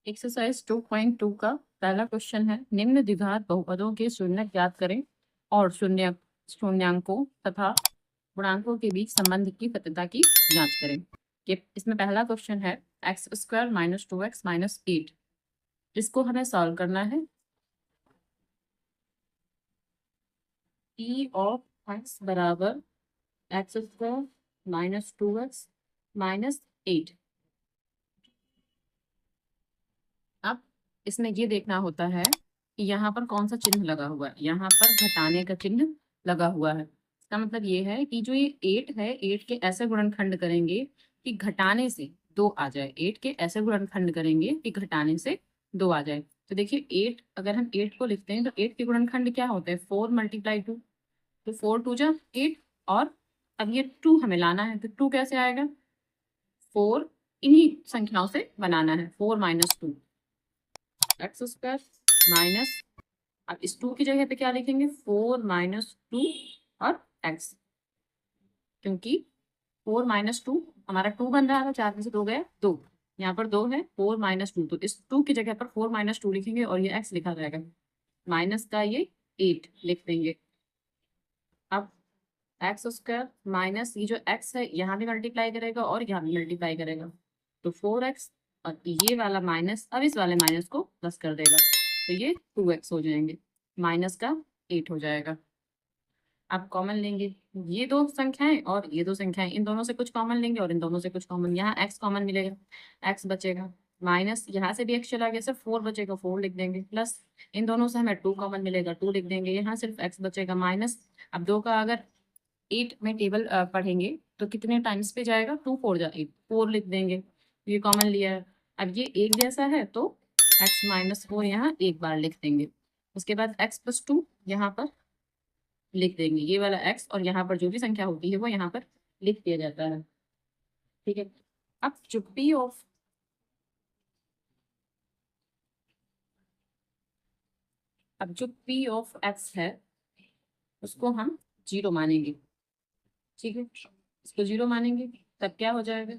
Exercise 2.2 का पहला question है, निम्न द्विघात बहुपदों के शून्यक ज्ञात करें और शून्यांकों तथा गुणांकों के बीच संबंध की सत्यता की जांच करें। ये इसमें पहला क्वेश्चन है x square minus 2x minus 8, जिसको हमें सॉल्व करना है। ई ऑफ एक्स बराबर x square minus 2x minus 8। अब इसमें ये देखना होता है कि यहाँ पर कौन सा चिन्ह लगा हुआ है। यहाँ पर घटाने का चिन्ह लगा हुआ है। इसका मतलब ये है कि जो ये 8 है, 8 के ऐसे गुणनखंड करेंगे कि घटाने से 2 आ जाए। 8 के ऐसे गुणनखंड करेंगे कि घटाने से 2 आ जाए। तो देखिए 8, अगर हम 8 को लिखते हैं तो 8 के गुणनखंड क्या होते हैं, 4 मल्टीप्लाई 2, तो 4 2 जा 8। और अब ये 2 हमें लाना है, तो 2 कैसे आएगा, 4 इन्हीं संख्याओं से बनाना है। 4 माइनस 2 एक्स स्क्वायर माइनस, अब इस 2 की जगह पे क्या लिखेंगे, 4 माइनस 2 और एक्स, क्योंकि 4 माइनस 2 हमारा 2 बन रहा था, 4 में से 2 गया 2, यहाँ पर 2 है, 4 माइनस 2, तो इस 2 की जगह पर 4 माइनस 2 लिखेंगे और ये एक्स लिखा जाएगा, माइनस का ये 8 लिख देंगे। अब एक्स स्क्वायर माइनस ये जो एक्स है यहाँ भी मल्टीप्लाई करेगा और यहाँ भी मल्टीप्लाई करेगा, तो 4x, और ये वाला माइनस अब इस वाले माइनस को प्लस कर देगा, तो ये 2x हो जाएंगे, माइनस का 8 हो जाएगा। आप कॉमन लेंगे ये दो संख्याएं और ये दो संख्याएं, इन दोनों से कुछ कॉमन लेंगे और इन दोनों से कुछ कॉमन, यहाँ x कॉमन मिलेगा, x बचेगा, माइनस यहाँ से भी x चला गया, सिर्फ 4 बचेगा, 4 लिख देंगे, प्लस इन दोनों से हमें 2 कॉमन मिलेगा, 2 लिख देंगे, यहाँ सिर्फ x बचेगा, माइनस अब 2 का अगर 8 में टेबल पढ़ेंगे तो कितने टाइम्स पे जाएगा, 2 4 जा 8, 4 लिख देंगे, ये कॉमन लिया है। अब ये एक जैसा है तो x माइनस 4 यहाँ एक बार लिख देंगे, उसके बाद x प्लस 2 यहाँ पर लिख देंगे, ये वाला x, और यहाँ पर जो भी संख्या होती है वो यहाँ पर लिख दिया जाता है। ठीक है, अब जो p ऑफ x है उसको हम 0 मानेंगे। ठीक है, इसको 0 मानेंगे, तब क्या हो जाएगा,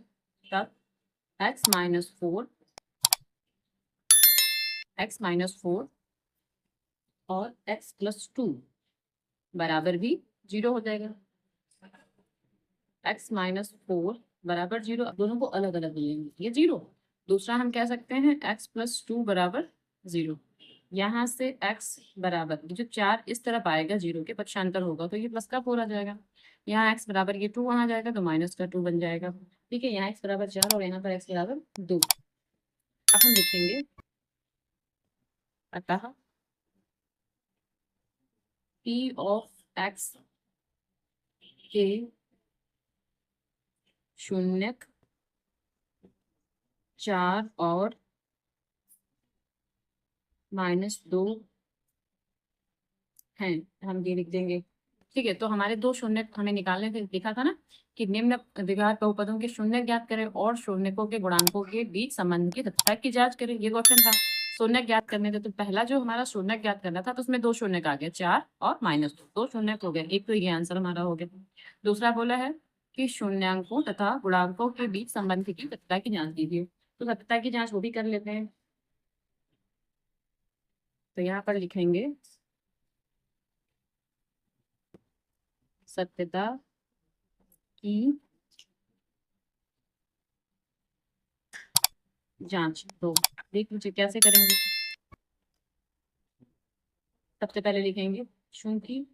तब x माइनस 4 और x प्लस 2 बराबर भी 0 हो जाएगा। x माइनस 4 बराबर 0, अब दोनों को अलग अलग लेंगे, ये 0। दूसरा हम कह सकते हैं x प्लस 2 बराबर 0, यहाँ से x बराबर जो 4 इस तरफ आएगा, 0 के पक्षांतर होगा तो ये प्लस का 4 आ जाएगा, यहाँ x बराबर ये 2 वहां जाएगा तो माइनस का 2 बन जाएगा। ठीक है, यहाँ x बराबर 4 और यहाँ पर x बराबर 2। अब हम लिखेंगे अतः p ऑफ x के शून्यक 4 और -2 हैं, हम ये लिख देंगे। ठीक है, तो हमारे दो शून्य हमें निकालने थे, लिखा था ना कि निम्न द्विघात बहुपदों के शून्य ज्ञात करें और शून्यकों के गुणांकों के बीच संबंध की सत्यता की जांच करें, ये क्वेश्चन था। शून्य ज्ञात करने थे, तो पहला जो हमारा शून्य ज्ञात करना था तो उसमें दो शून्य आ गया, 4 और -2, दो शून्य हो गए, एक तो ये आंसर हमारा हो गया। दूसरा बोला है कि शून्यांकों तथा गुणांकों के बीच संबंध की सत्यता की जांच कीजिए, तो सत्यता की जांच वो भी कर लेते हैं। तो यहाँ पर लिखेंगे सत्यता की जांच, तो देख लीजिए कैसे करेंगे। सबसे पहले लिखेंगे चूंकि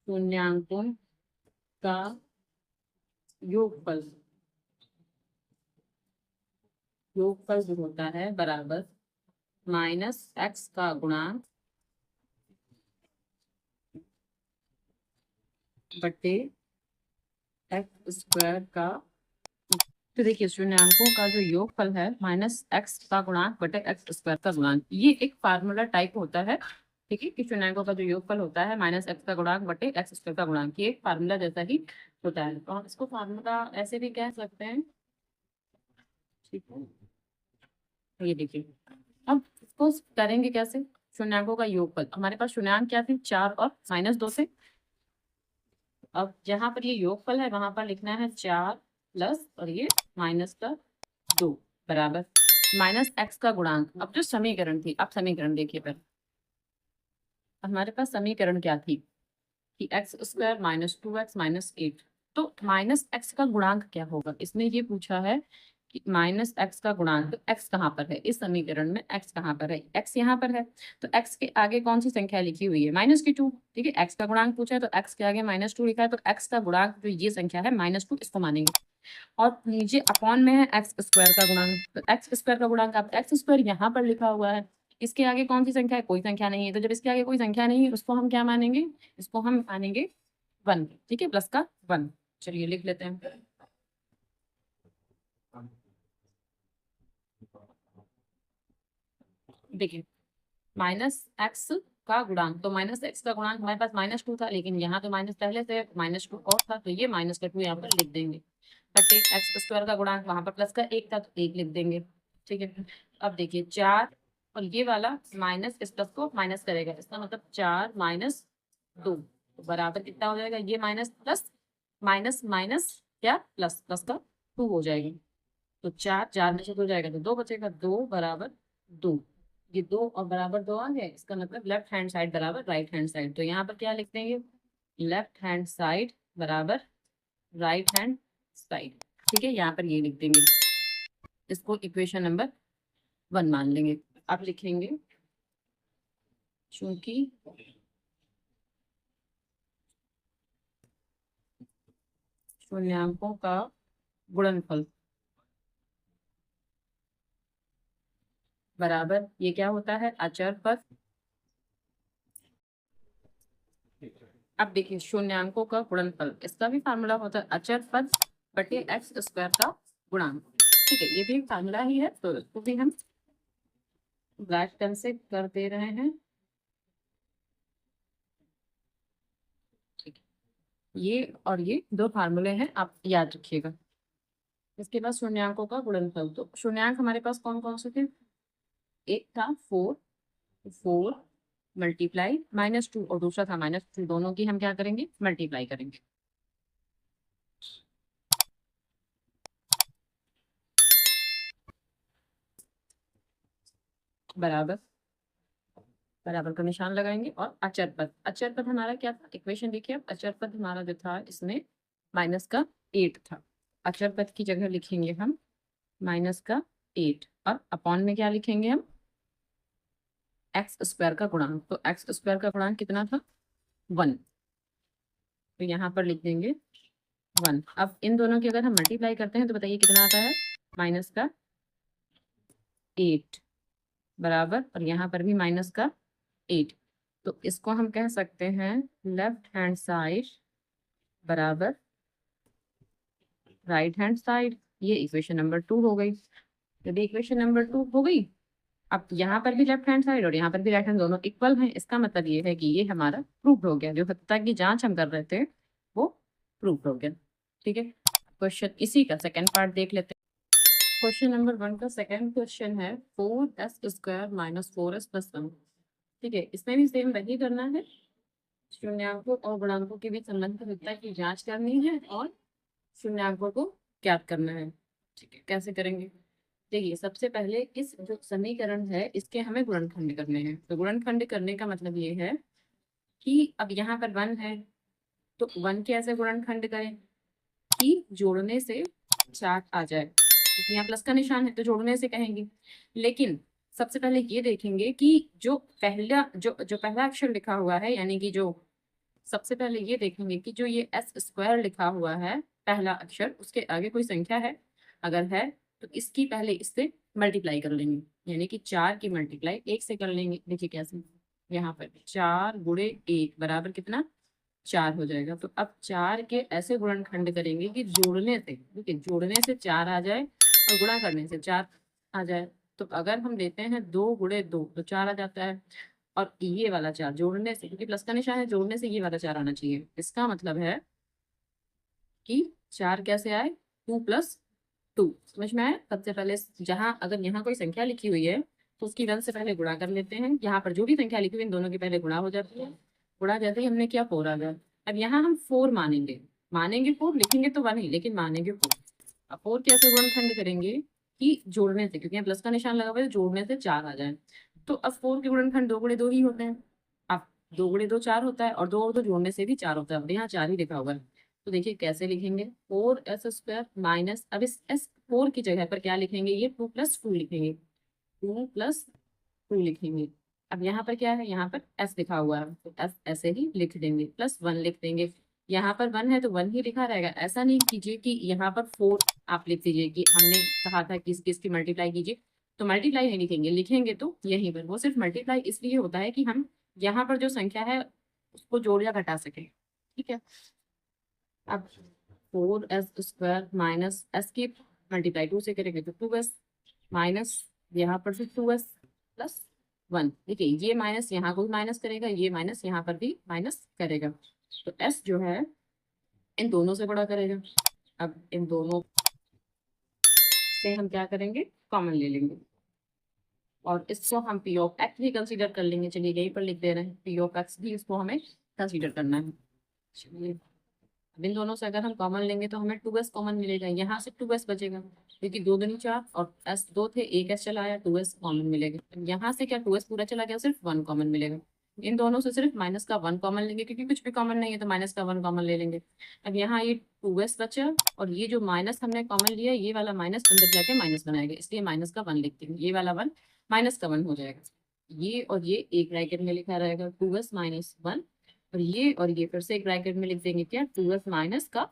शून्यांकों का योगफल जो होता है बराबर -x का गुणांक बटे x स्क्वायर का, तो देखिए शून्यांकों का जो योगफल है -x का गुणांक बटे x स्क्वायर का गुणांक, ये एक फार्मूला टाइप होता है। ठीक है, कि शून्यांकों का जो योगफल होता है -x का गुणांक बटे x स्क्वायर का गुणांक, ये एक फार्मूला जैसा ही होता है, तो हम इसको फार्मूला ऐसे भी कह सकते हैं। ठीक है, ये देखिए, अब इसको करेंगे कैसे, शून्यांकों का योगफल, हमारे पास शून्यांक क्या थे, 4 और -2 से। अब जहां पर ये योगफल है वहां पर लिखना है 4 प्लस और ये माइनस का 2 बराबर माइनस एक्स का गुणांक। अब जो समीकरण थी, अब समीकरण देखिए पहले हमारे पास समीकरण क्या थी कि x square minus 2x minus 8। तो माइनस एक्स का गुणांक क्या होगा, इसने ये पूछा है कि माइनस एक्स का गुणांक। तो एक्स कहाँ पर है इस समीकरण में, एक्स कहाँ पर है, एक्स यहाँ पर है। तो एक्स के आगे कौन सी संख्या लिखी हुई है, माइनस की 2। ठीक है, एक्स का गुणांक पूछा है तो एक्स के आगे माइनस 2 लिखा है, तो एक्स का गुणांक जो ये संख्या है माइनस 2, इसको मानेंगे। और नीचे अपॉन में है एक्स स्क्वायर का गुणांक, तो एक्स स्क्वायर का गुणांक आप एक्स स्क्वायर यहाँ पर लिखा हुआ है। इसके आगे कौन सी संख्या है, कोई संख्या नहीं है। तो जब इसके आगे कोई संख्या नहीं है उसको हम क्या मानेंगे, इसको हम मानेंगे 1। ठीक है, प्लस का 1। चलिए लिख लेते हैं। देखिए माइनस एक्स का गुणांक, तो माइनस एक्स का गुणांक हमारे पास माइनस 2 था, लेकिन यहाँ तो माइनस पहले से माइनस 2 और था, तो ये माइनस का 2 यहाँ पर लिख देंगे। बटे एक्स स्क्वायर का गुणांक वहां पर प्लस का 1 था, तो 1 लिख देंगे। ठीक है, अब देखिए 4 और ये वाला माइनस इस प्लस को माइनस करेगा, इसका मतलब 4 माइनस 2 तो बराबर कितना हो जाएगा, ये माइनस प्लस माइनस माइनस क्या प्लस, प्लस का 2 हो जाएगा। तो 4 4 में से 2 जाएगा तो 2 बचेगा, 2 बराबर 2। ये 2 और बराबर 2 आ गए, इसका मतलब लेफ्ट हैंड साइड बराबर राइट हैंड साइड। तो यहाँ पर क्या लिख देंगे, लेफ्ट हैंड साइड बराबर राइट हैंड साइड। ठीक है, यहाँ पर ये लिख देंगे, इसको इक्वेशन नंबर 1 मान लेंगे। अब लिखेंगे चूंकि शून्यांकों का गुणनफल बराबर ये क्या होता है, अचर पद। अब देखिए शून्यांकों का गुणनफल, इसका भी फार्मूला होता है अचर पद बटे एक्स स्क्वायर का गुणांक। ठीक है, ये भी एक फार्मूला ही है, तो इसको भी हम ब्लैक पेन से कर दे रहे हैं। ठीक है, ये और ये दो फार्मूले हैं, आप याद रखिएगा। इसके बाद शून्यांकों का गुणनफल, तो शून्यांक हमारे पास कौन कौन से थे, एक था 4, 4 मल्टीप्लाई -2 और दूसरा था -2, दोनों की हम क्या करेंगे, मल्टीप्लाई करेंगे। बराबर बराबर का निशान लगाएंगे और अचर पद, अचर पद हमारा क्या था, इक्वेशन देखिए। अब अचर पद हमारा जो था इसमें माइनस का 8 था, अचर पद की जगह लिखेंगे हम माइनस का 8 और अपॉन में क्या लिखेंगे हम, एक्स स्क्वायर का गुणांक। तो एक्स स्क्वायर का गुणांक कितना था, 1, तो यहाँ पर लिख देंगे 1। अब इन दोनों की अगर हम मल्टीप्लाई करते हैं तो बताइए कितना आता है, माइनस का 8 बराबर, और यहाँ पर भी माइनस का 8। तो इसको हम कह सकते हैं लेफ्ट हैंड साइड बराबर राइट हैंड साइड। ये इक्वेशन नंबर 2 हो गई। यदि इक्वेशन नंबर 2 हो गई, अब यहाँ पर भी लेफ्ट हैंड साइड और यहाँ पर भी राइट हैंड दोनों इक्वल हैं, इसका मतलब ये है कि ये हमारा प्रूफ हो गया, जो सत्ता की जांच हम कर रहे थे वो प्रूफ हो गया। ठीक है, क्वेश्चन इसी का सेकंड पार्ट देख लेते हैं। क्वेश्चन नंबर 1 का सेकंड क्वेश्चन है 4s square minus 4s plus 1। ठीक है, इसमें भी सेम वही करना है, शून्यांकों और गुणांकों के बीच संबंध सत्ता की जांच करनी है और शून्यांकों को ज्ञात करना है। ठीक है, कैसे करेंगे, देखिए सबसे पहले इस जो समीकरण है इसके हमें गुणनखंड करने हैं। तो गुणनखंड करने का मतलब ये है कि अब यहाँ पर 1 है, तो 1 के ऐसे गुणनखंड करें कि जोड़ने से 4 आ जाए, क्योंकि यहाँ प्लस का निशान है तो जोड़ने से कहेंगे। लेकिन सबसे पहले ये देखेंगे कि जो पहला अक्षर लिखा हुआ है, यानी कि जो सबसे पहले ये देखेंगे कि जो ये एस स्क्वायर लिखा हुआ है पहला अक्षर, उसके आगे कोई संख्या है, अगर है तो इसकी पहले इससे मल्टीप्लाई कर लेंगे, यानी कि 4 की मल्टीप्लाई 1 से कर लेंगे। देखिए कैसे, यहाँ पर 4 गुणे 1 बराबर कितना, 4 हो जाएगा। तो अब 4 के ऐसे गुणनखंड करेंगे कि जोड़ने से, देखिए जोड़ने से 4 आ जाए और गुणा करने से 4 आ जाए। तो अगर हम लेते हैं 2 गुणे 2 तो 4 आ जाता है, और ये वाला 4 जोड़ने से, क्योंकि प्लस का निशान है, जोड़ने से ये वाला 4 आना चाहिए। इसका मतलब है कि 4 कैसे आए, 2 प्लस 2। समझ में आया। सबसे पहले जहां अगर यहाँ कोई संख्या लिखी हुई है तो उसकी 1 से पहले गुणा कर लेते हैं। यहाँ पर जो भी संख्या लिखी हुई है इन दोनों की पहले गुणा हो जाती है, गुणा जाते ही हमने क्या 4 आ गया। अब यहाँ हम 4 मानेंगे, मानेंगे 4, लिखेंगे तो 1 ही, लेकिन मानेंगे 4। अब 4 के ऐसे गुणनखंड करेंगे कि जोड़ने से, क्योंकि यहाँ प्लस का निशान लगा हुआ है, तो जोड़ने से 4 आ जाए। तो अब 4 के गुणनखंड 2 गुणे 2 ही होते हैं। अब 2 गुणे 2 4 होता है, और 2 और 2 जोड़ने से भी 4 होता है। अब यहाँ 4 ही लिखा हुआ है, तो देखिए कैसे लिखेंगे, 4s² माइनस, अब इस s 4 की जगह पर क्या लिखेंगे, ये 2 + 2 लिखेंगे, 2 + 2 लिखेंगे। अब यहाँ पर क्या है, यहाँ पर s लिखा हुआ है, तो s ऐसे ही लिख देंगे, +1 लिख देंगे। यहाँ पर 1 है तो 1 ही लिखा रहेगा। ऐसा नहीं कीजिए कि यहाँ पर 4 आप लिख दीजिए, कि हमने कहा था किस किस की मल्टीप्लाई कीजिए, तो मल्टीप्लाई नहीं लिखेंगे, लिखेंगे तो यहीं पर। वो सिर्फ मल्टीप्लाई इसलिए होता है कि हम यहाँ पर जो संख्या है उसको जोड़ या घटा सके। ठीक है, अब 4s² माइनस s की मल्टीप्लाई 2 से करेंगे तो 2s, माइनस यहाँ पर से 2s + 1। देखिए ये माइनस यहाँ को भी माइनस करेगा, ये माइनस यहाँ पर भी माइनस करेगा, तो s जो है इन दोनों से बड़ा करेगा। अब इन दोनों से हम क्या करेंगे, कॉमन ले लेंगे, और इसको हम पी ऑफ एक्स भी कंसीडर कर लेंगे। चलिए यहीं पर लिख दे रहे हैं, पी ऑफ एक्स भी इसको हमें कंसीडर करना है। चलिए अब इन दोनों से अगर हम कॉमन लेंगे तो हमें 2s कॉमन मिलेगा, यहाँ से 2s बचेगा, क्योंकि 2 दूनी 4 और s 2 थे, एक s चला आया, 2s कॉमन मिलेगा। यहाँ से क्या 2s पूरा चला गया, सिर्फ 1 कॉमन मिलेगा। इन दोनों से सिर्फ माइनस का 1 कॉमन लेंगे, क्योंकि कुछ भी कॉमन नहीं है तो माइनस का 1 कॉमन ले लेंगे। अब यहाँ ये 2s बचा, और ये जो माइनस हमने कॉमन लिया, ये वाला माइनस अंदर जाके माइनस बनाएगा, इसलिए माइनस का 1 लिखते हैं, ये वाला 1 माइनस का 1 हो जाएगा। ये और ये एक ब्रैकेट में लिखा रहेगा 2s - 1, और ये फिर से एक ब्रैकेट में लिख देंगे क्या, 2s - का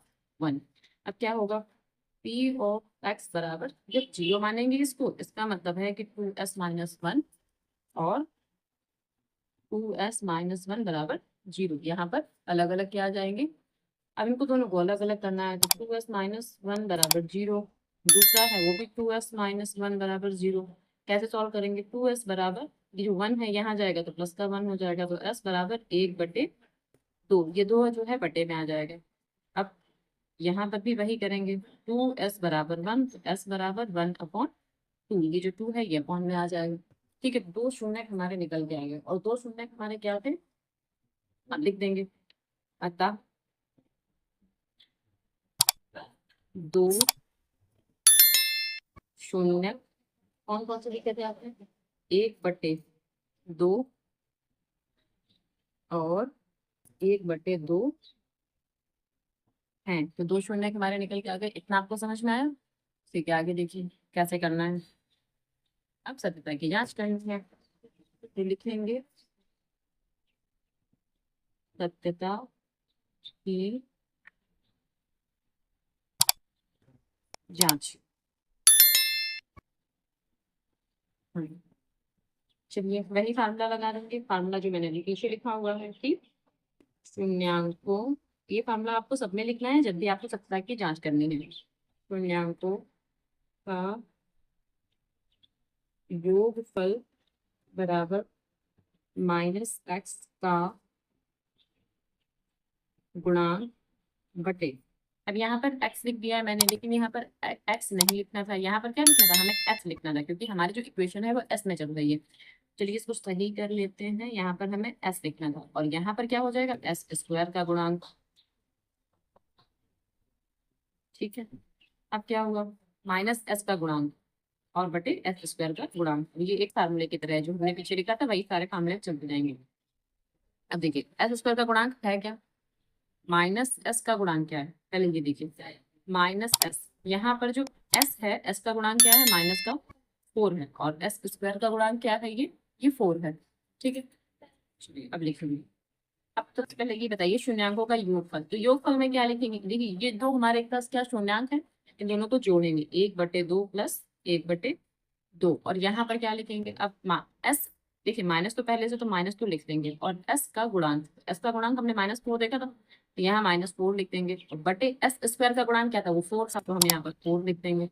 1। अब क्या होगा, पी ऑफ एक्स बराबर, जब 0 मानेंगे इसको, इसका मतलब है कि 2s - 1 और 2s - 1 बराबर 0। यहाँ पर अलग अलग क्या आ जाएंगे, अब इनको दोनों को अलग अलग करना है, तो 2s - 1 बराबर 0, दूसरा है वो भी 2s - 1 बराबर 0। कैसे सॉल्व करेंगे, 2s बराबर, ये जो 1 है यहाँ जाएगा तो प्लस का 1 हो जाएगा, तो s बराबर 1/2, ये 2 जो है बटे में आ जाएगा। अब यहाँ पर भी वही करेंगे, 2s बराबर 1, तो s बराबर 1/2, ये जो 2 है ये अपॉन में आ जाएगा। ठीक है, 2 शून्य हमारे निकल के आएंगे, और 2 शून्य हमारे क्या थे, हम लिख देंगे, अतः 2 शून्य, कौन कौन से लिखे थे आपने, 1/2 और 1/2 हैं, तो 2 शून्य हमारे निकल के आ गए। इतना आपको समझ में आया, ठीक है आगे देखिए कैसे करना है। अब सत्यता की जांच करनी है, तो लिखेंगे सत्यता की जांच। चलिए वही फार्मूला लगा देंगे, फार्मूला जो मैंने नीचे लिखा हुआ है कि शून्यांकों, ये फार्मूला आपको सब में लिखना है जब भी आपको सत्यता की जांच करनी है। शून्यांकों का योगफल बराबर -x का गुणांक बटे, अब यहाँ पर x लिख दिया है मैंने, लेकिन यहाँ पर x नहीं लिखना था, यहाँ पर क्या लिखना था, हमें s लिखना था, क्योंकि हमारी जो इक्वेशन है वो s में चल रही है। चलिए इसको सही कर लेते हैं, यहाँ पर हमें s लिखना था, और यहाँ पर क्या हो जाएगा, s² का गुणांक। ठीक है, अब क्या हुआ, -s का गुणांक और बटे s² का गुणांक, ये एक फार्मूले की तरह है, जो हमने पीछे लिखा था वही सारे फार्मूले चलते जाएंगे। अब देखिए s² का गुणांक है क्या, -s का गुणांक क्या है, पहले ये देखिए, -s, यहाँ पर जो s है, s का गुणांक क्या है, -4 है, और s² का गुणांक क्या है, ये 4 है। ठीक है, चलिए अब लिखेंगे। अब तो पहले ये बताइए शून्यांकों का योगफल, तो योगफल में क्या लिखेंगे, देखिए ये दो हमारे पास क्या शून्यांक है, इन दोनों को जोड़ेंगे, 1/2 + 1/2, और यहाँ पर क्या लिखेंगे, अब s, देखिए माइनस तो पहले से, तो -2 लिख देंगे, और s का गुणांक, s का गुणांक हमने -4 देखा था, तो यहाँ -4 लिख देंगे, और बटे s² का गुणांक क्या था, वो 4 था, तो हम यहाँ पर 4 लिख देंगे।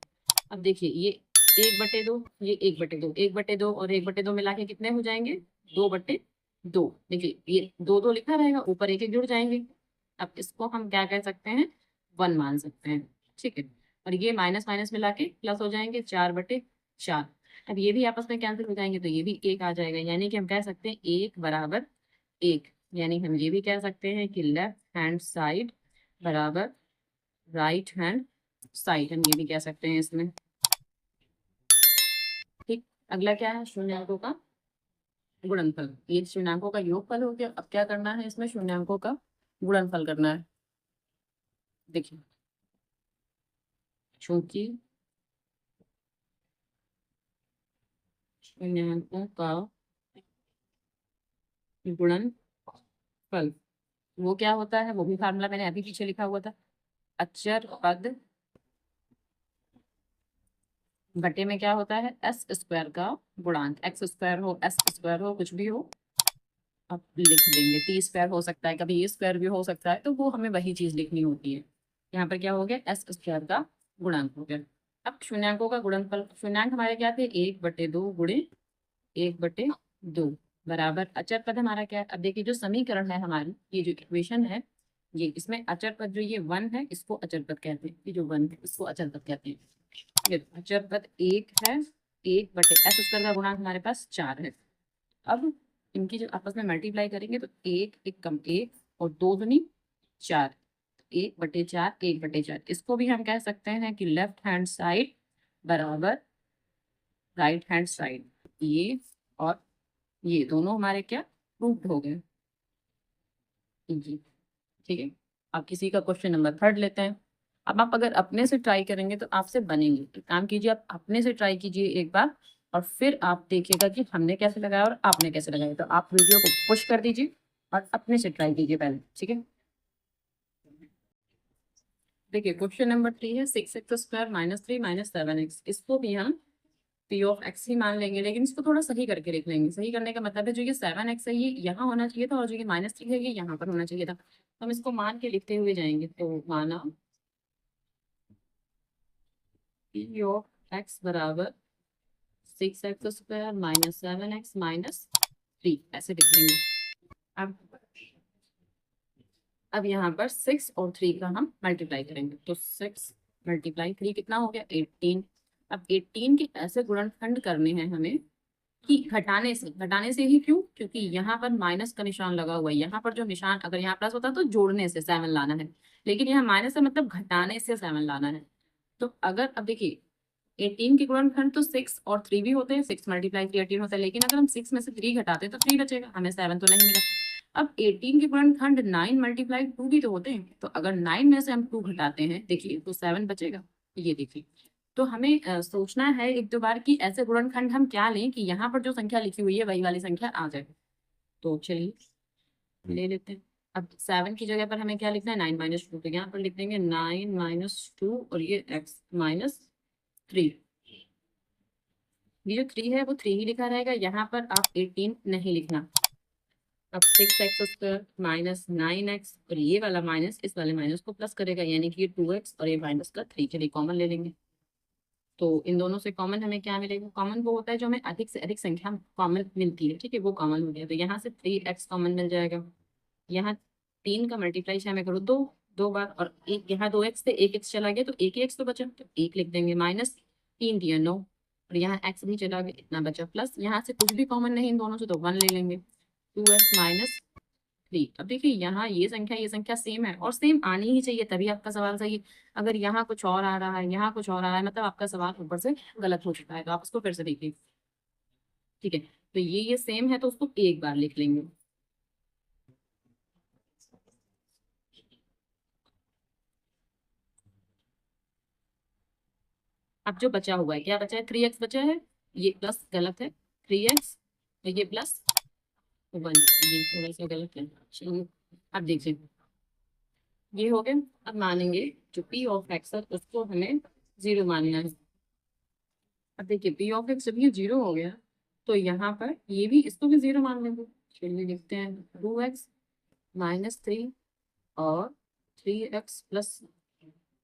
अब देखिए ये 1/2, ये 1/2, 1/2 और 1/2 मिला के कितने हो जाएंगे, 2/2। देखिए ये 2 लिखा रहेगा, ऊपर एक जुड़ जाएंगे। अब इसको हम क्या कह सकते हैं, 1 मान सकते हैं। ठीक है, और ये माइनस माइनस मिला के प्लस हो जाएंगे, 4/4। अब ये भी आपस में कैंसिल हो जाएंगे, तो ये भी 1 आ जाएगा, यानी कि हम कह सकते हैं 1 बराबर 1, यानी हम ये भी कह सकते हैं कि लेफ्ट हैंड साइड बराबर राइट हैंड साइड हम ये भी कह सकते हैं इसमें। ठीक, अगला क्या है, शून्याङ्कों का गुणनफल। ये शून्याङ्कों का योगफल हो गया। अब क्या करना है, इसमें शून्याङ्कों का गुणनफल करना है। देखिए, चूंकि शून्याङ्कों का गुणनफल वो क्या होता है, वो भी फार्मूला मैंने अभी पीछे लिखा हुआ था। अचर पद बटे में क्या होता है, एस स्क्वायर का गुणांक। एक्स स्क्वायर हो, एस स्क्वायर हो, कुछ भी हो, अब लिख देंगे। टी स्क्वायर हो सकता है, कभी ए स्क्वायर भी हो सकता है, तो वो हमें वही चीज लिखनी होती है। यहाँ पर क्या हो गया, एस स्क्वायर का गुणांक हो गया। अब शून्याङ्कों का गुणनफल, शून्याङ्क हमारे क्या थे, 1/2 गुणे 1/2 बराबर अचर पद हमारा क्या है। अब देखिए, जो समीकरण है हमारी, ये जो इक्वेशन है, ये इसमें अचर पद जो ये 1 है, इसको अचर पद कहते हैं। ये जो 1 है, इसको अचर पद कहते हैं। ये अचर पद 1 है, 1/s स्क्वायर का गुणांक हमारे पास 4 है। अब इनकी जो आपस में मल्टीप्लाई करेंगे तो 1 1 कम 1 और 2 दूनी 4, 1/4 1/4। इसको भी हम कह सकते हैं कि लेफ्ट हैंड साइड बराबर राइट हैंड साइड। ये और ये दोनों हमारे क्या प्रूफ हो गए जी। ठीक है, अब किसी का क्वेश्चन नंबर 3 लेते हैं। अब आप अगर अपने से ट्राई करेंगे तो आपसे बनेंगे। तो काम कीजिए, आप अपने से ट्राई कीजिए एक बार, और फिर आप देखिएगा कि हमने कैसे लगाया और आपने कैसे लगाया। तो आप वीडियो को पुश कर दीजिए और अपने से ट्राई कीजिए पहले। ठीक है, देखिए क्वेश्चन नंबर 3 है 6x² - 3 - 7x। इसको भी हम पी ऑफ एक्स ही मान लेंगे, लेकिन इसको थोड़ा सही करके लिख लेंगे। सही करने का मतलब है, जो ये 7x है ये यहाँ होना चाहिए था, और जो ये -3 है ये यहाँ पर होना चाहिए था। तो हम इसको मान के लिखते हुए जाएंगे। तो माना पी ऑफ एक्स बराबर 6x² - 7x - 3, ऐसे लिख लेंगे। अब यहाँ पर 6 और 3 का हम मल्टीप्लाई करेंगे। तो 6 × 3 कितना हो गया, 18। अब 18 के ऐसे गुणनखंड करने हैं हमें कि घटाने से ही। क्यों, क्योंकि यहाँ पर माइनस का निशान लगा हुआ है। यहाँ पर जो निशान, अगर यहाँ प्लस होता तो जोड़ने से 7 लाना है, लेकिन यहाँ माइनस है, मतलब घटाने से 7 लाना है। तो अगर अब देखिए 18 के गुणनखंड तो 6 और 3 भी होते हैं। 6 × 3 18 होता है, लेकिन अगर हम 6 में से 3 घटाते हैं तो 3 बचेगा, हमें 7 तो नहीं मिला। अब 18 के गुणनखंड 9 × 2 भी तो होते हैं। तो अगर 9 में से हम 2 घटाते हैं देखिए, तो 7 बचेगा। ये देखिए, तो हमें सोचना है एक दो बार कि ऐसे गुणनखंड हम क्या लें कि यहाँ पर जो संख्या लिखी हुई है वही वाली संख्या आ जाए। तो चलिए ले लेते हैं। अब 7 की जगह पर हमें क्या लिखना है, 9 - 2। तो यहाँ पर लिख देंगे 9 - 2 और ये x - 3। ये जो 3 है वो 3 ही लिखा रहेगा, यहाँ पर आप 18 नहीं लिखना। अब 6x² - 9x, और ये वाला माइनस इस वाले माइनस को प्लस करेगा, यानी कि ये 2x और ये माइनस का 3। चलिए कॉमन ले लेंगे। तो इन दोनों से कॉमन हमें क्या मिलेगा, कॉमन वो होता है जो हमें अधिक से अधिक संख्या कॉमन मिलती है। ठीक है, वो कॉमन हो गया। तो यहाँ से 3x कॉमन मिल जाएगा। यहाँ 3 का मल्टीप्लाई चाहे मैं करूँ दो दो बार, और एक यहाँ 2x से 1x चला गया, तो एक ही x तो बचा, तो 1 लिख देंगे। -3 दिया 9, और यहाँ x भी चला गया, इतना बचा। प्लस यहाँ से कुछ भी कॉमन नहीं इन दोनों से, तो 1 ले लेंगे। 2x - 3। अब देखिए, यहाँ ये संख्या सेम है, और सेम आनी ही चाहिए, तभी आपका सवाल सही है। अगर यहाँ कुछ और आ रहा है, यहाँ कुछ और आ रहा है, मतलब आपका सवाल ऊपर से गलत हो चुका है। तो आप उसको फिर से देखिए। ठीक है, तो ये सेम है, तो उसको एक बार लिख लेंगे। अब जो बचा हुआ है, क्या बचा है, 3x बचा है। ये प्लस गलत है, 3x, ये प्लस 1, ये थोड़ा सा गलत है। चलिए अब देखिए, ये हो गया। अब मानेंगे जो p ऑफ x है उसको हमें 0 मानना है। अब देखिए, p ऑफ x जब ये 0 हो गया, तो यहाँ पर ये भी, इसको भी 0 मान लेंगे। चलिए लिखते हैं 2x - 3 और 3x +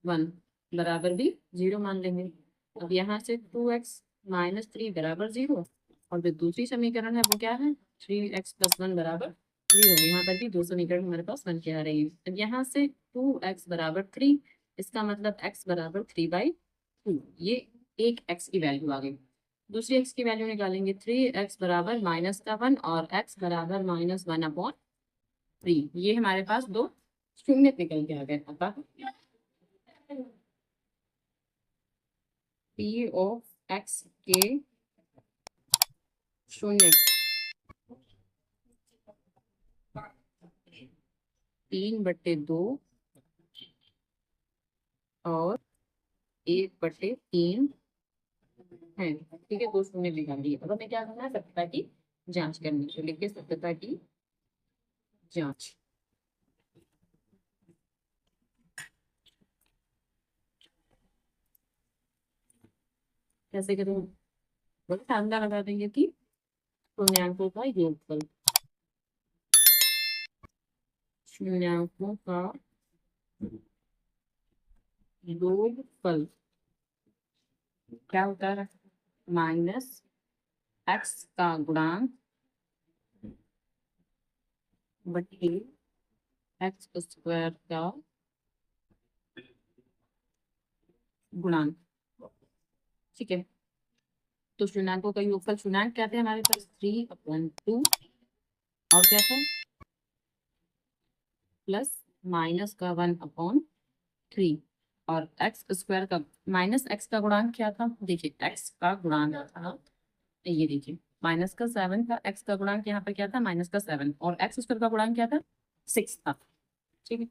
1 बराबर भी 0 मान लेंगे। अब यहाँ से 2x - 3 बराबर 0, और जो दूसरी समीकरण है वो क्या है, 3x + 1 बराबर 0। यहाँ पर भी दो समीकरण हमारे पास बन के आ रही है। अब यहाँ से 2x बराबर 3, इसका मतलब x बराबर 3/2। ये एक x की वैल्यू आ गई। दूसरी x की वैल्यू निकालेंगे, 3x बराबर -1 और x बराबर -1/3। ये हमारे पास दो शून्य निकल के आ गए। पी ऑफ एक्स के शून्य 3/2 और 1/3 है। ठीक है, 2 शून्य निकाल दिए। अब हमें क्या करना है, सत्यता की जांच करनी है। तो लिखिए सत्यता की जांच। कैसे करूँ, बस फार्मूला लगा देंगे कि शून्यांकों का योगफल, शून्यांकों का योगफल क्या होता है, माइनस एक्स का गुणांक बटे एक्स स्क्वायर का गुणांक। ठीक है, तो शून्यांकों का योगफल, शून्यांक क्या थे हमारे पास 3/2 और क्या था प्लस माइनस का 1/3 और एक्स स्क्वायर का माइनस एक्स का गुणांक क्या था, देखिए एक्स का गुणांक था, ये देखिए माइनस का 7 था, एक्स का गुणांक यहाँ पर क्या था माइनस का 7 और एक्स स्क्वायर का गुणांक क्या था 6 था। ठीक है,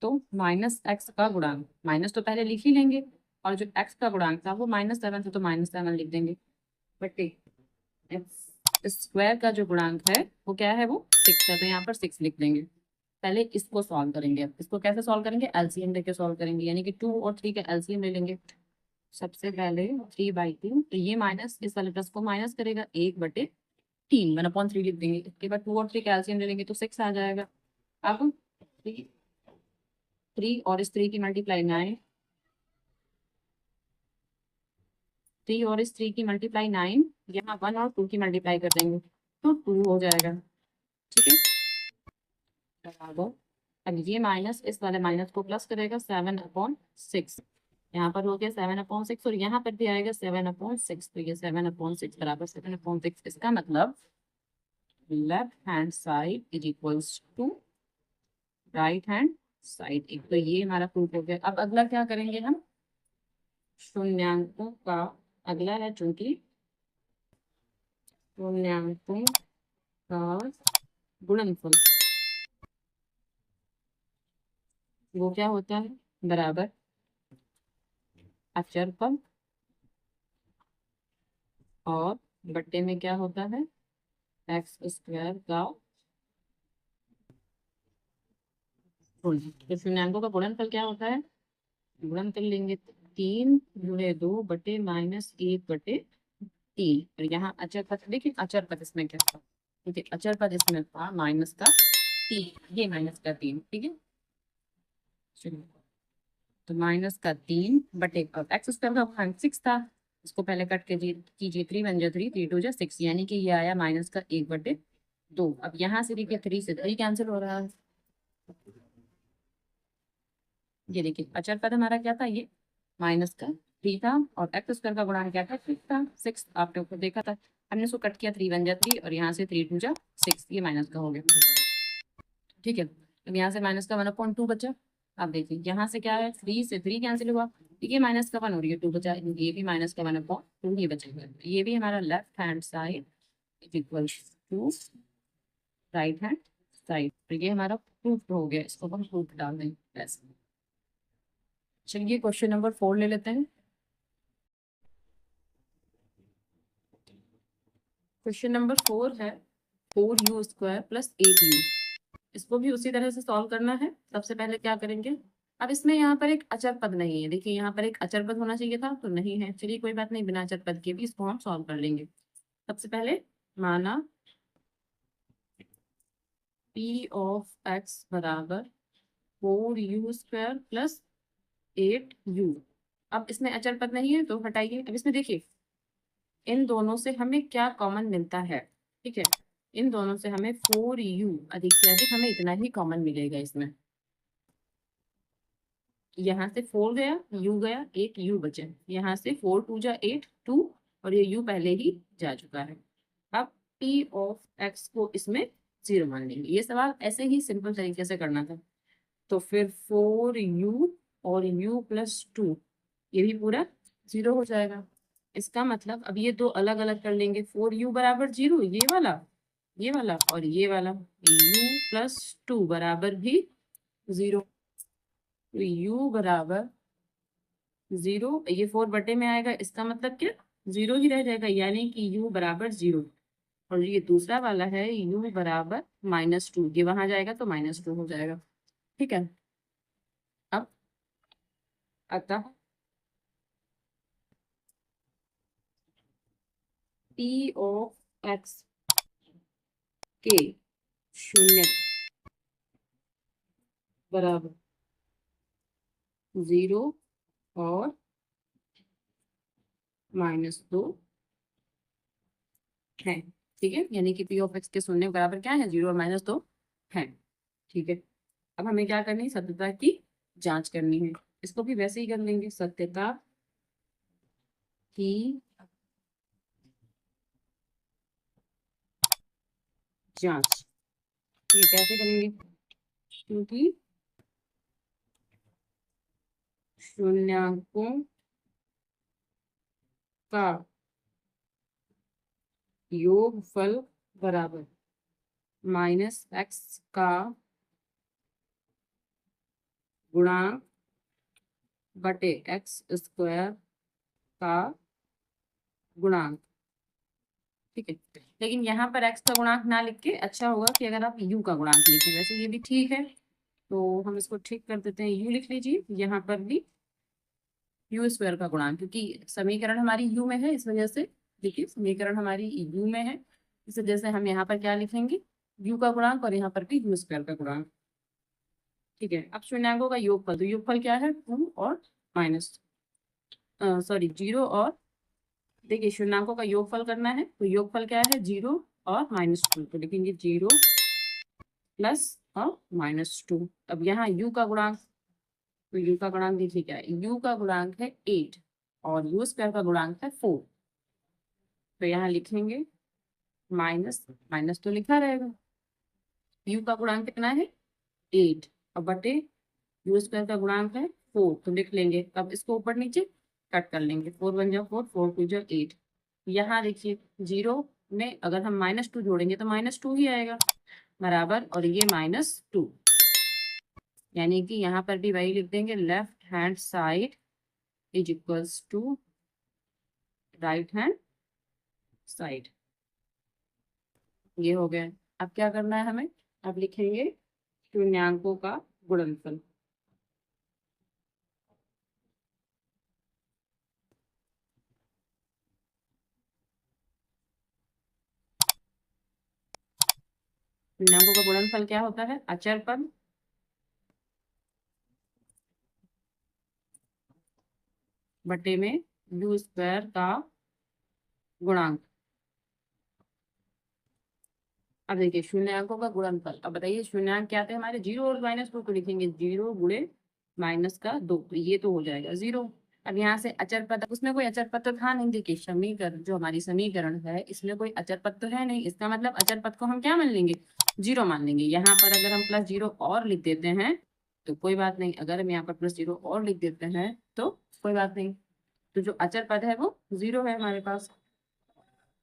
तो माइनस एक्स का गुणांक, माइनस तो पहले लिख ही लेंगे और जो एक्स का गुणांक था वो -7 था, तो -7 लिख देंगे बटे एक्स स्क्वायर का जो गुणांक है वो क्या है, वो 6 है, तो यहाँ पर 6 लिख देंगे। पहले इसको सॉल्व करेंगे। अब इसको कैसे सॉल्व करेंगे, एलसीएम लेके सॉल्व करेंगे, यानी कि 2 और 3 का एलसीएम ले लेंगे। सबसे पहले 3/3, तो ये माइनस इस वाले प्लस को माइनस करेगा 1/3, 1/3 लिख देंगे। इसके बाद 2 और 3 का एलसीएम ले लेंगे तो 6 आ जाएगा। अब 3 और इस 3 की मल्टीप्लाई 9, 3 और इस 3 की मल्टीप्लाई 9, यहाँ 1 और 2 की मल्टीप्लाई कर देंगे तो 2 हो जाएगा। ठीक है, बराबर, अब ये माइनस इस वाले माइनस को प्लस करेगा 7/6, यहाँ पर हो गया 7/6 और यहाँ पर भी आएगा 7/6, तो ये 7/6 बराबर 7/6। इसका मतलब left hand side is equals to right hand side. एक तो ये हमारा प्रूफ हो गया। अब अगला क्या करेंगे हम, शून्यांकों का अगला है, चूंकि शून्यांकों का गुणनफल वो क्या होता है, बराबर अचर पद और बट्टे में क्या होता है एक्स स्क्वायर का गुण। तो शून्यांकों का गुणनफल क्या होता है, गुणनफल लेंगे 3×2 -1/3 और यहाँ अचर पद, देखिए अचर पद इसमें क्या था, ठीक है अचर पद इसमें था -3, ये -3। ठीक है, चलिए, तो -3 बटे एक्स स्क्वायर का मान 6 था, इसको पहले कट के कीजिए, 3 1 जा 3, 3 2 जा 6, यानी कि ये आया -1/2। अब यहाँ से देखिए 3 से 3 कैंसिल हो रहा है, ये देखिए अचर पद हमारा क्या था, ये -3 था और एक्स स्क्वायर का गुणांक क्या था 6 था, 6 आपने ऊपर देखा था, हमने इसको कट किया, 3 1 जा 3 और यहाँ से 3 2 जा 6, ये माइनस का हो गया। ठीक है, अब यहाँ से माइनस का 1/2 बचा। अब देखिए यहाँ से क्या है, 3 से 3 कैंसिल हुआ, ठीक है माइनस का 1 और ये 2 बचा, ये भी माइनस का 1/2 ही बचेगा। ये भी हमारा left hand side is equal to right hand side, तो ये हमारा प्रूफ हो गया, इसको हम प्रूफ डाल देंगे ऐसे। चलिए क्वेश्चन नंबर 4 ले लेते हैं। क्वेश्चन नंबर 4 है 4u² + 8u। इसको भी उसी तरह से सॉल्व करना है। सबसे पहले क्या करेंगे, अब इसमें यहाँ पर एक अचर पद नहीं है, देखिए यहाँ पर एक अचर पद होना चाहिए था तो नहीं है, चलिए कोई बात नहीं, बिना अचर पद के भी इसको हम सॉल्व कर लेंगे। सबसे पहले माना p ऑफ x बराबर 4u² + 8u। अब इसमें अचर पद नहीं है तो हटाइए। अब इसमें देखिए इन दोनों से हमें क्या कॉमन मिलता है, ठीक है इन दोनों से हमें 4u, अधिक से अधिक हमें इतना ही कॉमन मिलेगा इसमें। यहाँ से 4 गया, u गया, एक u बचे, यहाँ से 4 2 जा 8 2 और ये u पहले ही जा चुका है। अब p ऑफ x को इसमें 0 मान लेंगे। ये सवाल ऐसे ही सिंपल तरीके से करना था। तो फिर 4u और u + 2, ये भी पूरा 0 हो जाएगा। इसका मतलब अब ये दो अलग अलग कर लेंगे, 4u बराबर 0, ये वाला और ये वाला, u+2 बराबर भी 0। तो u बराबर 0, ये 4 बटे में आएगा, इसका मतलब क्या 0 ही रह जाएगा, यानी कि u बराबर 0। और ये दूसरा वाला है u बराबर -2, ये वहां जाएगा तो -2 हो जाएगा। ठीक है, अब अतः p ऑफ x के शून्य बराबर 0 और -2 है। ठीक है, यानी कि p ऑफ x के शून्य बराबर क्या है, 0 और -2 है। ठीक है, अब हमें क्या करनी है, सत्यता की जांच करनी है। इसको भी वैसे ही कर लेंगे, सत्यता की जांच। ये कैसे करेंगे, क्योंकि शून्यांकों का योगफल बराबर -x का गुणांक बटे x² का गुणांक। ठीक है, लेकिन यहाँ पर x का गुणांक ना लिख के अच्छा होगा कि अगर आप u का गुणांक लिखें, वैसे ये भी ठीक है, तो हम इसको ठीक कर देते हैं, u लिख लीजिए, यहाँ पर भी u² का गुणांक, क्योंकि समीकरण हमारी u में है, इस वजह से देखिए समीकरण हमारी u में है, इस वजह से हम यहाँ पर क्या लिखेंगे, u का गुणांक, और यहाँ पर भी u² का गुणांक। ठीक है, अब शून्यांकों का योगफल, तो योगफल क्या है 2 और माइनस 0 और, देखिए शून्यांकों का योगफल करना है, तो योगफल क्या है 0 और -2, तो लिखेंगे 0 प्लस और -2। अब यहाँ u का गुणांक, तो u का गुणांक देखिए क्या है, u का गुणांक है 8 और u² का गुणांक है 4, तो यहाँ लिखेंगे माइनस माइनस तो लिखा रहेगा, u का गुणांक कितना है 8 और बटे u² का गुणांक है 4, तो लिख लेंगे। अब इसको ऊपर नीचे कट कर लेंगे, 4 1 जा 4, 4 2 जा 8। यहाँ देखिए 0 में अगर हम -2 जोड़ेंगे तो -2 ही आएगा बराबर, और ये -2, यानी कि यहाँ पर भी वही लिख देंगे, left hand side is equals to right hand side. ये हो गया। अब क्या करना है हमें, अब लिखेंगे शून्यांकों का गुणनफल। शून्यांकों का गुणनफल क्या होता है, अचर पद बटे में u² का गुणांक। अब देखिए शून्यांकों का गुणनफल, अब बताइए शून्यांक क्या थे हमारे, 0 और -2, तो लिखेंगे 0 गुणे -2, तो ये तो हो जाएगा 0। अब यहाँ से अचर पद, उसमें कोई अचर पद तो था नहीं, देखिए समीकरण जो हमारी समीकरण है इसमें कोई अचर पद तो है नहीं, इसका मतलब अचर पद को हम क्या मान लेंगे, 0 मान लेंगे। यहाँ पर अगर हम +0 और लिख देते हैं तो कोई बात नहीं, अगर हम यहाँ पर +0 और लिख देते हैं तो कोई बात नहीं, तो जो अचर पद है वो 0 है हमारे पास,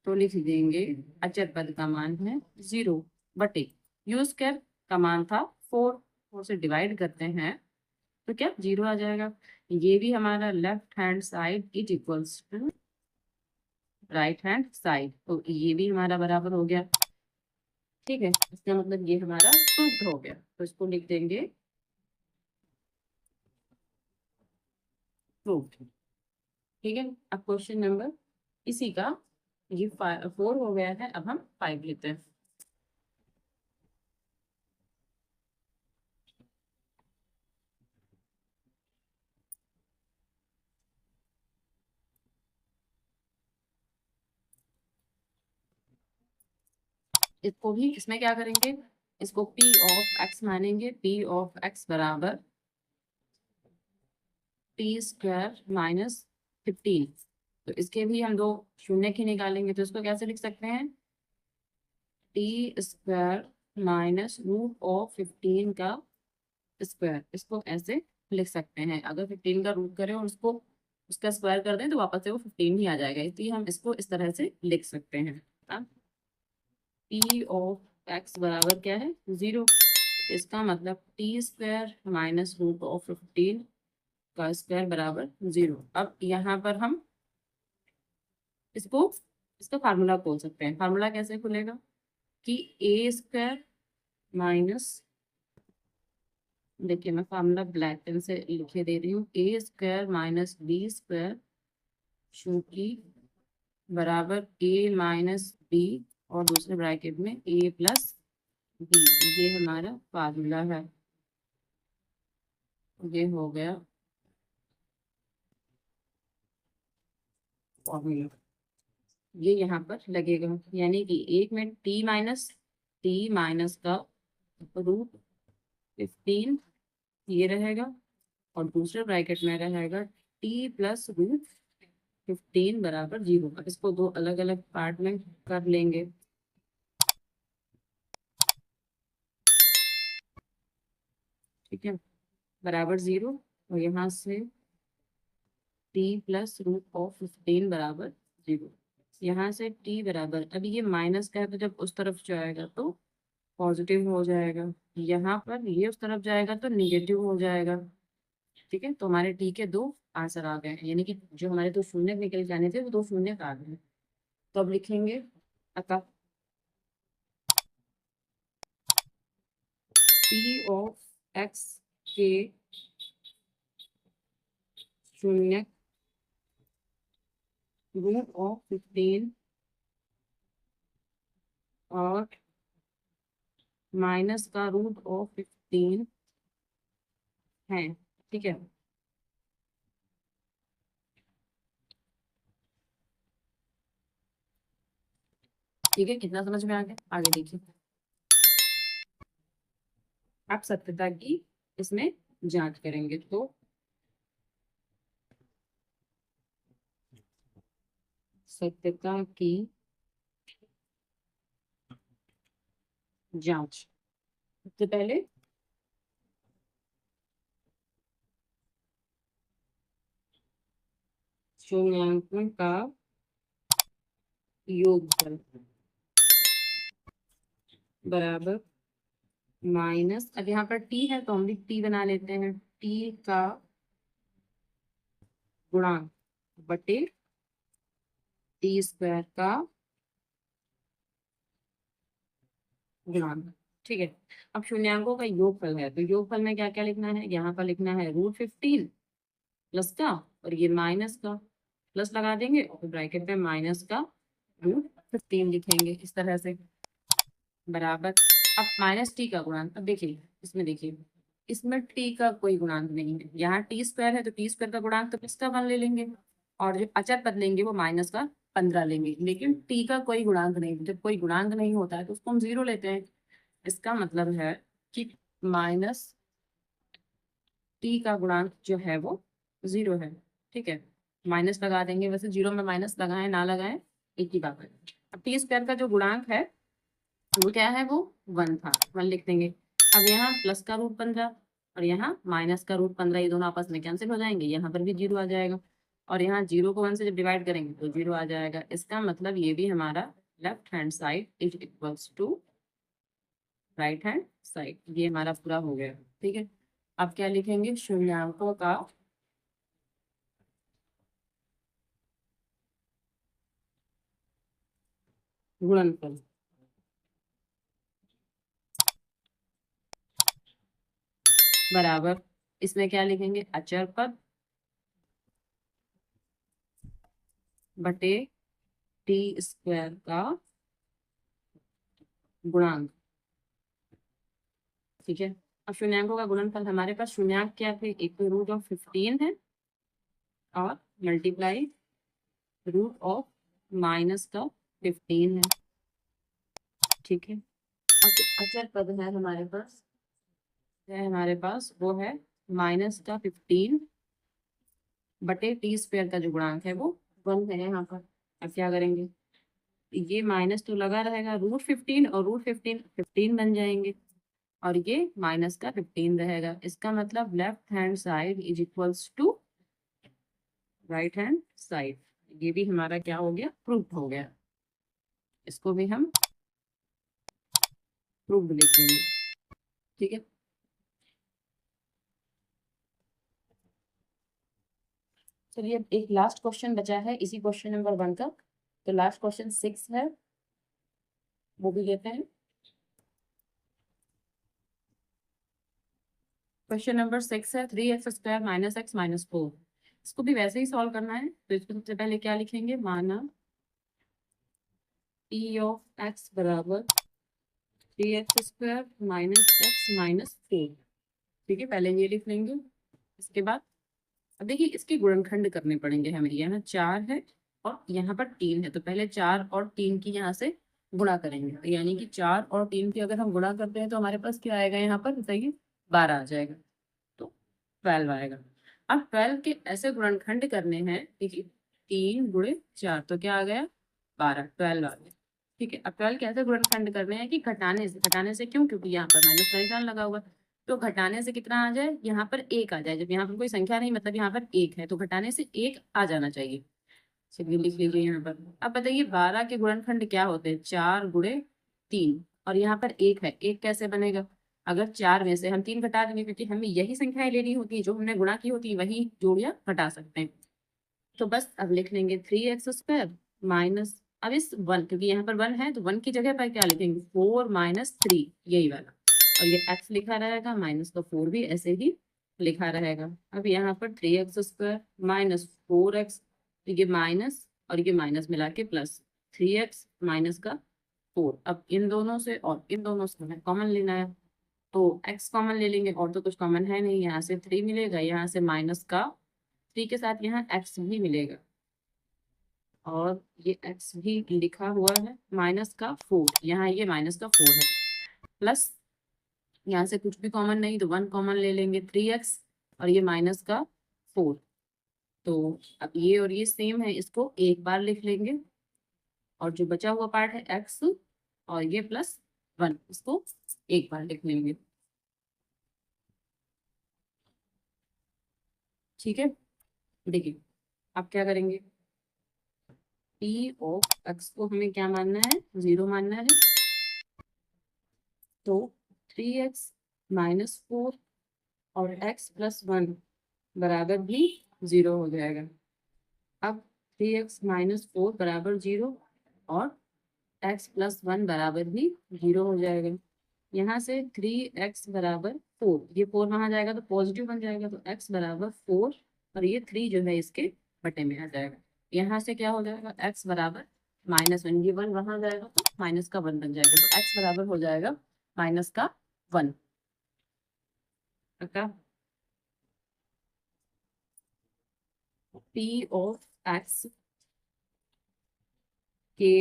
तो लिख देंगे अचर पद का मान है 0 बटे u² का मान था 4, 4 से डिवाइड करते हैं तो क्या 0 आ जाएगा। ये भी हमारा left hand side is equals to right hand side, तो ये भी हमारा बराबर हो गया। ठीक है, इसका मतलब ये हमारा प्रूव्ड हो गया, तो इसको लिख देंगे प्रूव्ड। ठीक है, अब क्वेश्चन नंबर इसी का, ये 4 हो गया है, अब हम 5 लेते हैं। इसको भी इसमें क्या करेंगे, इसको p ऑफ x मानेंगे, p ऑफ x बराबर t² - 15, तो इसके भी हम दो शून्य की निकालेंगे, तो इसको कैसे लिख सकते हैं, t² -√15 का स्क्वायर, इसको ऐसे लिख सकते हैं। अगर 15 का रूट करें और उसको उसका स्क्वायर कर दें तो वापस से वो 15 ही आ जाएगा, इसलिए हम इसको इस तरह से लिख सकते हैं। अब पी ऑफ एक्स बराबर क्या है, 0। इसका मतलब t square minus root of 15 का स्क्वायर बराबर 0। अब यहाँ पर हम इसको इसका फार्मूला खोल सकते हैं। फार्मूला कैसे खुलेगा कि ए स्क्वायर माइनस, देखिए मैं फार्मूला ब्लैक पेन से लिखे दे रही हूँ, ए स्क्वायर माइनस बी स्क्वायर चूंकि बराबर ए माइनस बी और दूसरे ब्रैकेट में ए प्लस बी, ये हमारा फार्मूला है। ये हो गया फॉर्मूला, ये यहाँ पर लगेगा, यानी कि एक में टी माइनस का रूट 15 ये रहेगा और दूसरे ब्रैकेट में रहेगा टी प्लस रूट 15 बराबर 0। अब इसको दो अलग अलग पार्ट में कर लेंगे। ठीक है, बराबर 0 और यहाँ से टी प्लस रूट ऑफ 15 बराबर 0। यहाँ से टी बराबर, अभी ये माइनस का है तो जब उस तरफ जाएगा तो पॉजिटिव हो जाएगा, यहाँ पर ये उस तरफ जाएगा तो निगेटिव हो जाएगा। ठीक है, तो हमारे टी के दो आंसर आ गए हैं, यानी कि जो हमारे दो शून्य निकल जाने थे वो दो शून्य आ गए। तो अब लिखेंगे अतः पी ऑफ एक्स के शून्य रूट ऑफ 15 और माइनस का रूट ऑफ 15 है। ठीक है, ठीक है, कितना समझ में आ गया, आगे देखिए। आप सत्यता की इसमें जांच करेंगे तो सत्यता की जांच, सबसे पहले शून्यांकन का योगफल बराबर माइनस, अब यहाँ पर टी है तो हम भी टी बना लेते हैं, टी का गुणांक बटे टी स्क्वायर का गुणांक। ठीक है, अब शून्यांकों का योगफल है तो योगफल में क्या क्या लिखना है, यहाँ पर लिखना है रूट 15 प्लस का और ये माइनस का, प्लस लगा देंगे और ब्रैकेट में माइनस का रूट 15 लिखेंगे इस तरह से बराबर। अब माइनस टी का गुणांक, अब देखिए इसमें, देखिए इसमें टी का कोई गुणांक नहीं है, यहाँ टी स्क्वायर है तो टी स्क्वायर का गुणांक तो प्लस का 1 ले लेंगे और जो अचर पद लेंगे वो माइनस का 15 लेंगे, लेकिन टी का कोई गुणांक नहीं, जब कोई गुणांक नहीं होता है तो उसको हम 0 लेते हैं। इसका मतलब है कि माइनस टी का गुणांक जो है वो 0 है। ठीक है, माइनस लगा देंगे, वैसे 0 में माइनस लगाएं ना लगाएं एक ही बात है। अब टी स्क्वायर का जो गुणांक है वो क्या है, वो 1 था, 1 लिख देंगे। अब यहाँ प्लस का रूट 15 और यहाँ माइनस का रूट 15, ये दोनों आपस में कैंसिल हो जाएंगे, यहाँ पर भी 0 आ जाएगा और यहाँ 0 को 1 से जब डिवाइड करेंगे तो 0 आ जाएगा। इसका मतलब ये भी हमारा left hand side is equals to right hand side, ये हमारा पूरा हो गया। ठीक है, अब क्या लिखेंगे, शून्यांकों का गुणनफल बराबर, इसमें क्या लिखेंगे, अचर पद बटे टी स्क्वायर का गुणांक। ठीक है, अब शून्यांकों का गुणनफल हमारे पास शून्यांक क्या थे, एक तो रूट ऑफ 15 है और मल्टीप्लाई रूट ऑफ माइनस का 15 है। ठीक है, अब जो अचर पद है हमारे पास वो है माइनस का 15 बटे टी स्क्वायर का जो गुणांक है वो 1 है यहाँ पर। अब क्या करेंगे, ये माइनस तो लगा रहेगा, रूट 15 और रूट 15 15 बन जाएंगे और ये माइनस का 15 रहेगा। इसका मतलब left hand side is equals to right hand side. ये भी हमारा क्या हो गया, प्रूफ हो गया। इसको भी हम प्रूफ लिख देंगे। ठीक है, चलिए अब एक लास्ट क्वेश्चन बचा है इसी क्वेश्चन नंबर 1 का। तो लास्ट क्वेश्चन 6 है, वो भी लेते हैं। क्वेश्चन नंबर 6 है 3x² - x - 4। इसको भी वैसे ही सॉल्व करना है, तो इसको सबसे पहले क्या लिखेंगे, माना p ऑफ x बराबर 3x² - x - 4। ठीक है, पहले ये लिख लेंगे। इसके बाद अब देखिए इसके गुणनखंड करने पड़ेंगे हमें। यहाँ 4 है और यहाँ पर 3 है, तो पहले 4 और 3 की यहाँ से गुणा करेंगे। तो यानी कि 4 और 3 की अगर हम गुणा करते हैं तो हमारे पास क्या आएगा, यहाँ पर बताइए 12 आ जाएगा, तो 12 आएगा। अब 12 के ऐसे गुणनखंड करने हैं, देखिए 3 × 4 तो क्या आ गया, 12, 12 आ गया। ठीक है, अब 12 के ऐसे गुणनखंड करने हैं कि घटाने से क्यों, क्योंकि यहाँ पर माइनस का निशान लगा हुआ है। तो घटाने से कितना आ जाए, यहाँ पर 1 आ जाए। जब यहाँ पर कोई संख्या नहीं, मतलब यहाँ पर 1 है, तो घटाने से 1 आ जाना चाहिए। चलिए लिख लीजिए यहाँ पर। अब बताइए 12 के गुणनखंड क्या होते हैं, 4 × 3, और यहाँ पर 1 है, 1 कैसे बनेगा, अगर 4 में से हम 3 घटा देंगे, क्योंकि हमें यही संख्याएं लेनी होती है जो हमने गुणा की होती है, वही जोड़ या घटा सकते हैं। तो बस अब लिख लेंगे 3x² माइनस, अब इस 1, क्योंकि यहाँ पर 1 है तो 1 की जगह पर क्या लिखेंगे, 4 - 3, यही वाला। और ये x लिखा रहेगा, माइनस का 4 भी ऐसे ही लिखा रहेगा। अब यहाँ पर 3x² - 4x, तो ये माइनस और ये माइनस मिला के प्लस, 3x माइनस का 4। अब इन दोनों से और इन दोनों से हमें कॉमन लेना है, तो x कॉमन ले लेंगे, और तो कुछ कॉमन है नहीं। यहाँ से 3 मिलेगा, यहाँ से माइनस का 3 के साथ यहाँ x भी मिलेगा, और ये x भी लिखा हुआ है, माइनस का 4, यहाँ ये माइनस का 4 है, प्लस यहाँ से कुछ भी कॉमन नहीं, तो 1 कॉमन ले लेंगे, 3x, और ये माइनस का 4। तो अब ये और ये सेम है, इसको एक बार लिख लेंगे, और जो बचा हुआ पार्ट है x और ये प्लस 1, इसको एक बार लिख लेंगे। ठीक है, देखिए अब क्या करेंगे, p ऑफ x को हमें क्या मानना है, 0 मानना है। तो 3x - 4 और x + 1 बराबर भी 0 हो जाएगा। अब 3x - 4 बराबर 0 और x + 1 बराबर भी 0 हो जाएगा। यहाँ से 3x बराबर 4, ये 4 वहां जाएगा तो पॉजिटिव बन जाएगा, तो x बराबर 4, और ये 3 जो है इसके बटे में आ जाएगा। यहाँ से क्या हो जाएगा, x बराबर -1, ये 1 वहां जाएगा तो माइनस का 1 बन जाएगा, तो x बराबर हो जाएगा माइनस का 1। p ऑफ x के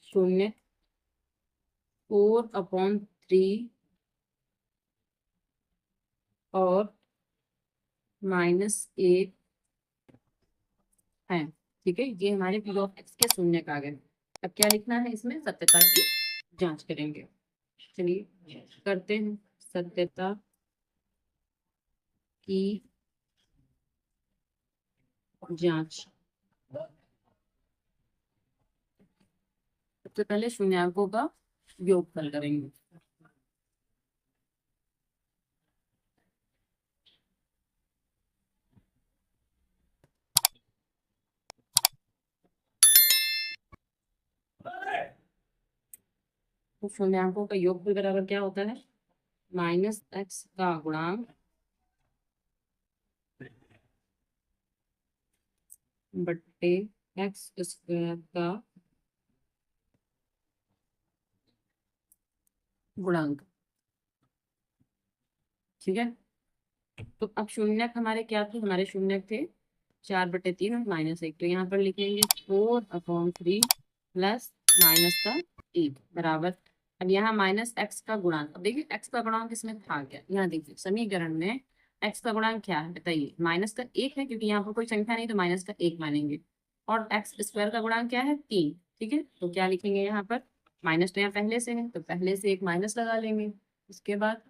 0, 4/3 और -1 है। ठीक है, ये हमारे p ऑफ x के 0 का आ गए। अब क्या लिखना है, इसमें सत्यता की जांच करेंगे। चलिए करते हैं सत्यता की जांच। सबसे पहले शून्याङ्कों का योगफल करेंगे। तो शून्याङ्कों का योगफल बराबर क्या होता है, -x का गुणांक बट्टे x² का गुणांक। ठीक है, तो अब शून्यक हमारे क्या थे, हमारे शून्यक थे 4/3 और -1, तो यहाँ पर लिखेंगे 4/3 प्लस माइनस का 1 बराबर। अब यहाँ -x का गुणांक, अब देखिए x का गुणांक इसमें था क्या, यहाँ देखिए समीकरण में x का गुणांक क्या है बताइए, -1 है, क्योंकि यहाँ पर कोई संख्या नहीं तो -1 मानेंगे, और x² का गुणांक क्या है, 3। ठीक है, तो क्या लिखेंगे यहाँ पर, माइनस तो यहाँ पहले से है तो पहले से एक माइनस लगा लेंगे। उसके बाद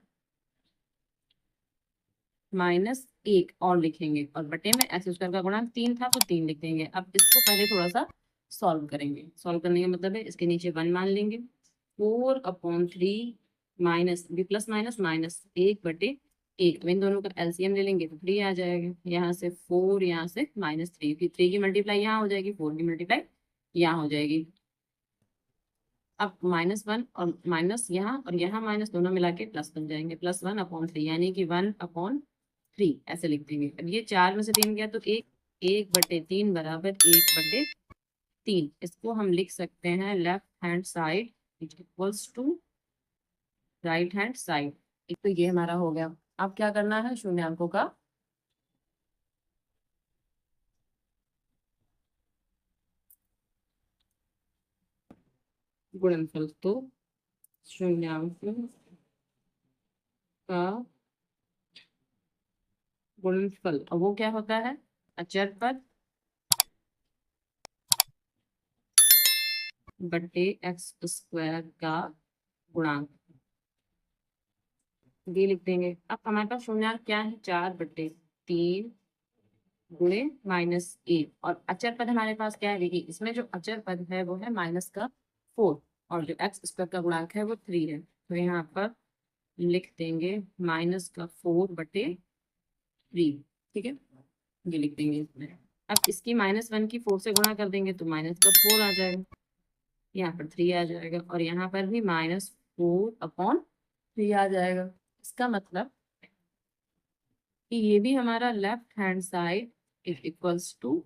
माइनस 1 और लिखेंगे, और बटे में एक्स स्क्वायर का गुणांक 3 था तो 3 लिख देंगे। अब इसको पहले थोड़ा सा सॉल्व करेंगे। सॉल्व करने का मतलब है इसके नीचे 1 मान लेंगे। 4/3 माइनस भी प्लस माइनस माइनस 1/1, तो इन दोनों का एलसीएम ले लेंगे तो 3 आ जाएगा। यहाँ से 4, यहाँ से -3, फिर 3 की मल्टीप्लाई यहाँ हो जाएगी, 4 की मल्टीप्लाई यहाँ हो जाएगी। अब -1 और माइनस यहाँ और यहाँ माइनस दोनों मिला के प्लस बन जाएंगे, +1/3 यानी कि 1/3 ऐसे लिख देंगे। अब ये 4 में से 3 गया तो 1/3 बराबर 1/3। इसको हम लिख सकते हैं left hand side equals to right hand side. एक तो ये हमारा हो गया। अब क्या करना है, शून्यांकों का गुणनफल। तो शून्यांकों का गुणनफल, और वो क्या होता है, अचर पद बटे एक्स स्क्वायर का गुणांक, ये लिख देंगे। अब हमारे पास शून्यांक क्या है, 4/3 गुणे -1, और अचर पद हमारे पास क्या है, देखिए इसमें जो अचर पद है वो है -4, और जो एक्स स्क्वायर का गुणांक है वो 3 है। तो यहाँ पर लिख देंगे -4/3, ठीक है, ये लिख देंगे इसमें। अब इसकी -1 की 4 से गुणा कर देंगे तो -4 आ जाएगा, यहाँ पर 3 आ जाएगा, और यहाँ पर भी -4/3 आ जाएगा। इसका मतलब कि ये भी हमारा left hand side is equals to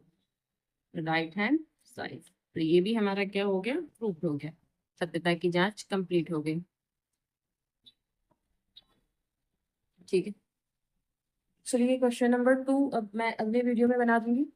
right hand side. तो ये भी हमारा क्या हो गया, प्रूफ हो गया। सत्यता की जांच कंप्लीट हो गई। ठीक है, चलिए क्वेश्चन नंबर 2 अब मैं अगले वीडियो में बना दूंगी।